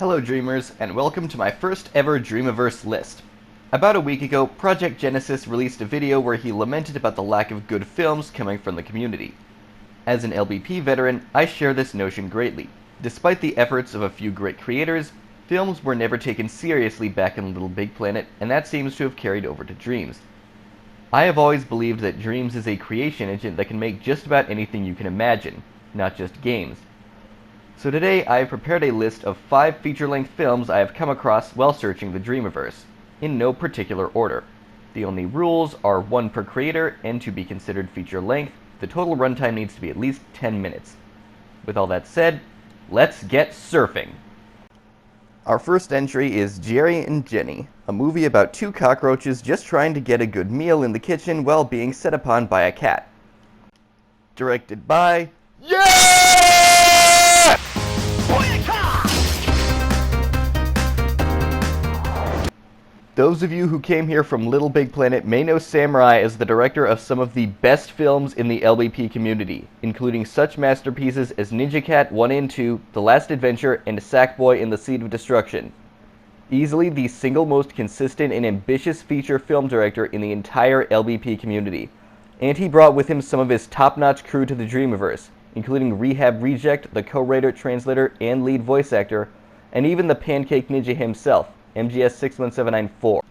Hello Dreamers, and welcome to my first ever Dreamiverse list. About a week ago, Project Genesis released a video where he lamented about the lack of good films coming from the community. As an LBP veteran, I share this notion greatly. Despite the efforts of a few great creators, films were never taken seriously back in Little Big Planet, and that seems to have carried over to Dreams. I have always believed that Dreams is a creation engine that can make just about anything you can imagine, not just games. So today I have prepared a list of 5 feature-length films I have come across while searching the Dreamiverse, in no particular order. The only rules are 1 per creator, and to be considered feature-length, the total runtime needs to be at least 10 minutes. With all that said, let's get surfing! Our first entry is Jerry and Jenny, a movie about 2 cockroaches just trying to get a good meal in the kitchen while being set upon by a cat. Directed by... Those of you who came here from Little Big Planet may know Samurai as the director of some of the best films in the LBP community, including such masterpieces as Ninja Cat 1 and 2, The Last Adventure, and Sackboy and the Seed of Destruction. Easily the single most consistent and ambitious feature film director in the entire LBP community. And he brought with him some of his top-notch crew to the Dreamiverse, including Rehab Reject, the co-writer, translator, and lead voice actor, and even the Pancake Ninja himself, MGS 61794.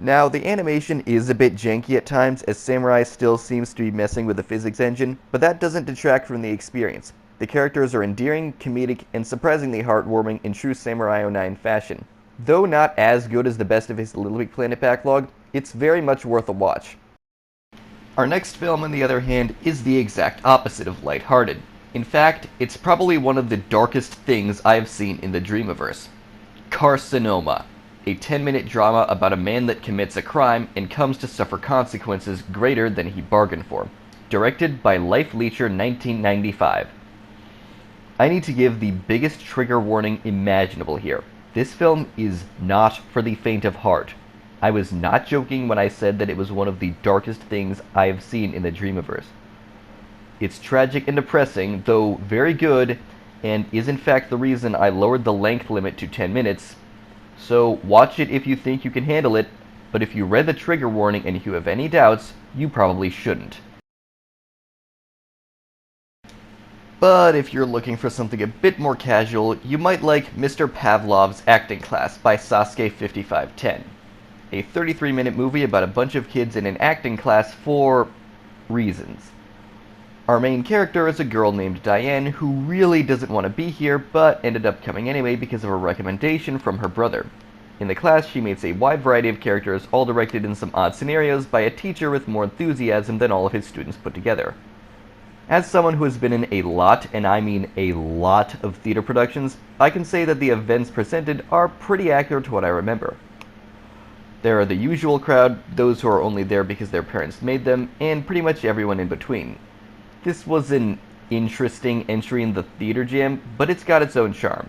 Now, the animation is a bit janky at times, as Samurai still seems to be messing with the physics engine, but that doesn't detract from the experience. The characters are endearing, comedic, and surprisingly heartwarming in true Samurai 09 fashion. Though not as good as the best of his Little Big Planet backlog, it's very much worth a watch. Our next film, on the other hand, is the exact opposite of lighthearted. In fact, it's probably one of the darkest things I have seen in the Dreamiverse. Carcinoma, a 10-minute drama about a man that commits a crime and comes to suffer consequences greater than he bargained for. Directed by Life Leecher 1995. I need to give the biggest trigger warning imaginable here. This film is not for the faint of heart. I was not joking when I said that it was one of the darkest things I have seen in the Dreamiverse. It's tragic and depressing, though very good, and is in fact the reason I lowered the length limit to 10 minutes. So watch it if you think you can handle it, but if you read the trigger warning and if you have any doubts, you probably shouldn't. But if you're looking for something a bit more casual, you might like Mr. Pavlov's Acting Class by Sasuke 5510. A 33-minute movie about a bunch of kids in an acting class for... reasons. Our main character is a girl named Diane who really doesn't want to be here, but ended up coming anyway because of a recommendation from her brother. In the class, she meets a wide variety of characters, all directed in some odd scenarios by a teacher with more enthusiasm than all of his students put together. As someone who has been in a lot, and I mean a lot, of theater productions, I can say that the events presented are pretty accurate to what I remember. There are the usual crowd, those who are only there because their parents made them, and pretty much everyone in between. This was an interesting entry in the theater jam, but it's got its own charm.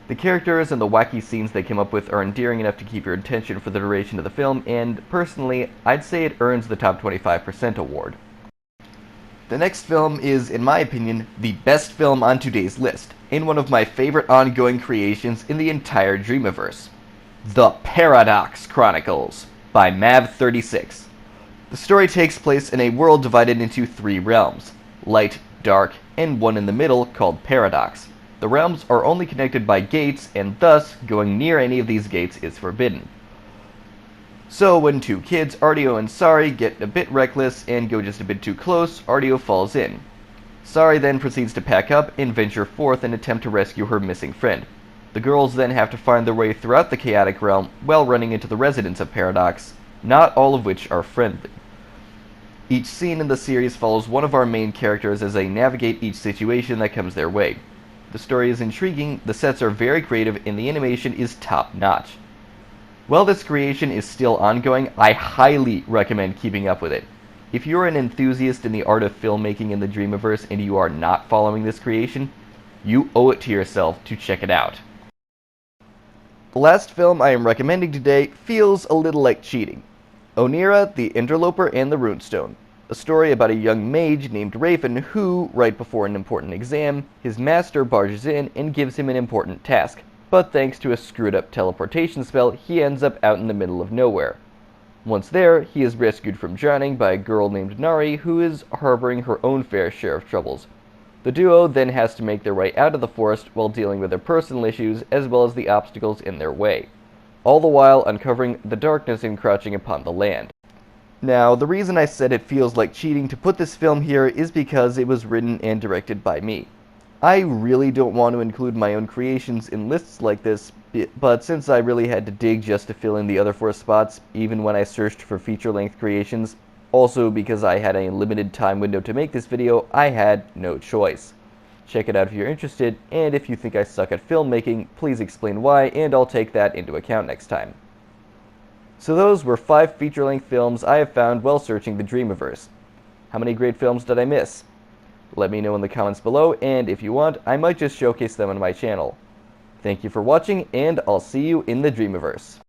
The characters and the wacky scenes they came up with are endearing enough to keep your attention for the duration of the film, and personally, I'd say it earns the top 25% award. The next film is, in my opinion, the best film on today's list, and one of my favorite ongoing creations in the entire Dreamiverse. The Paradox Chronicles by Mav36. The story takes place in a world divided into 3 realms, light, dark, and one in the middle called Paradox. The realms are only connected by gates, and thus, going near any of these gates is forbidden. So when 2 kids, Artio and Sari, get a bit reckless and go just a bit too close, Artio falls in. Sari then proceeds to pack up and venture forth and attempt to rescue her missing friend. The girls then have to find their way throughout the chaotic realm while running into the residents of Paradox, not all of which are friendly. Each scene in the series follows one of our main characters as they navigate each situation that comes their way. The story is intriguing, the sets are very creative, and the animation is top-notch. While this creation is still ongoing, I highly recommend keeping up with it. If you're an enthusiast in the art of filmmaking in the Dreamiverse and you are not following this creation, you owe it to yourself to check it out. The last film I am recommending today feels a little like cheating. Ohniera, the Interloper, and the Runestone. A story about a young mage named Raven who, right before an important exam, his master barges in and gives him an important task: but thanks to a screwed up teleportation spell, he ends up out in the middle of nowhere. Once there, he is rescued from drowning by a girl named Nari who is harboring her own fair share of troubles. The duo then has to make their way out of the forest while dealing with their personal issues as well as the obstacles in their way, all the while uncovering the darkness encroaching upon the land. Now, the reason I said it feels like cheating to put this film here is because it was written and directed by me. I really don't want to include my own creations in lists like this, but since I really had to dig just to fill in the other 4 spots, even when I searched for feature-length creations, also because I had a limited time window to make this video, I had no choice. Check it out if you're interested, and if you think I suck at filmmaking, please explain why, and I'll take that into account next time. So those were 5 feature-length films I have found while searching the Dreamiverse. How many great films did I miss? Let me know in the comments below, and if you want, I might just showcase them on my channel. Thank you for watching, and I'll see you in the Dreamiverse.